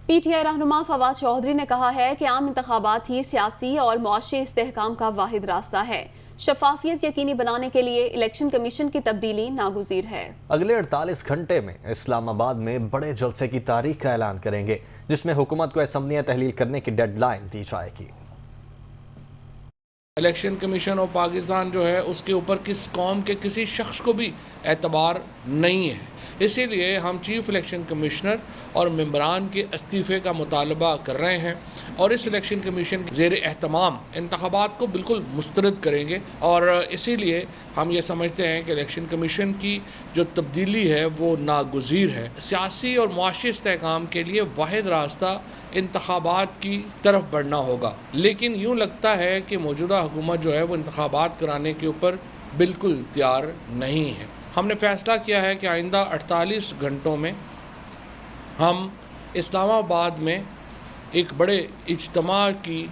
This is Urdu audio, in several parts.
پی ٹی آئی رہنما فواد چودھری نے کہا ہے کہ عام انتخابات ہی سیاسی اور معاشی استحکام کا واحد راستہ ہے۔ شفافیت یقینی بنانے کے لیے الیکشن کمیشن کی تبدیلی ناگزیر ہے۔ اگلے 48 گھنٹے میں اسلام آباد میں بڑے جلسے کی تاریخ کا اعلان کریں گے، جس میں حکومت کو اسمبلیاں تحلیل کرنے کی ڈیڈ لائن دی جائے گی۔ الیکشن کمیشن آف پاکستان جو ہے اس کے اوپر کس قوم کے کسی شخص کو بھی اعتبار نہیں ہے، اسی لیے ہم چیف الیکشن کمشنر اور ممبران کے استعفے کا مطالبہ کر رہے ہیں اور اس الیکشن کمیشن کے زیر اہتمام انتخابات کو بالکل مسترد کریں گے، اور اسی لیے ہم یہ سمجھتے ہیں کہ الیکشن کمیشن کی جو تبدیلی ہے وہ ناگزیر ہے۔ سیاسی اور معاشی استحکام کے لیے واحد راستہ انتخابات کی طرف بڑھنا ہوگا، لیکن یوں لگتا ہے کہ موجودہ حکومت جو ہے وہ انتخابات کرانے کے اوپر بالکل تیار نہیں ہے۔ ہم نے فیصلہ کیا ہے کہ آئندہ 48 گھنٹوں میں ہم اسلام آباد میں ایک بڑے اجتماع کی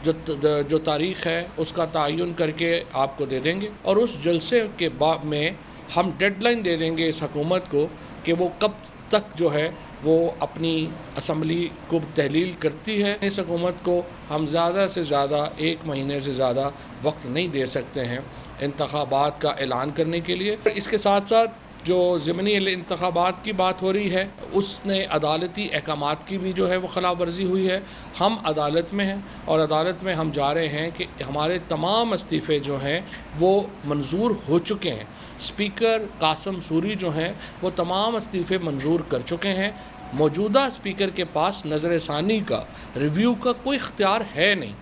جو تاریخ ہے اس کا تعین کر کے آپ کو دے دیں گے، اور اس جلسے کے بعد میں ہم ڈیڈ لائن دے دیں گے اس حکومت کو کہ وہ کب تک جو ہے وہ اپنی اسمبلی کو تحلیل کرتی ہے۔ اس حکومت کو ہم زیادہ سے زیادہ 1 مہینے سے زیادہ وقت نہیں دے سکتے ہیں انتخابات کا اعلان کرنے کے لیے۔ اس کے ساتھ ساتھ جو ضمنی انتخابات کی بات ہو رہی ہے اس نے عدالتی احکامات کی بھی جو ہے وہ خلاف ورزی ہوئی ہے۔ ہم عدالت میں ہیں اور عدالت میں ہم جا رہے ہیں کہ ہمارے تمام استعفے جو ہیں وہ منظور ہو چکے ہیں۔ اسپیکر قاسم سوری جو ہیں وہ تمام استعفے منظور کر چکے ہیں۔ موجودہ اسپیکر کے پاس نظر ثانی کا ریویو کا کوئی اختیار ہے نہیں۔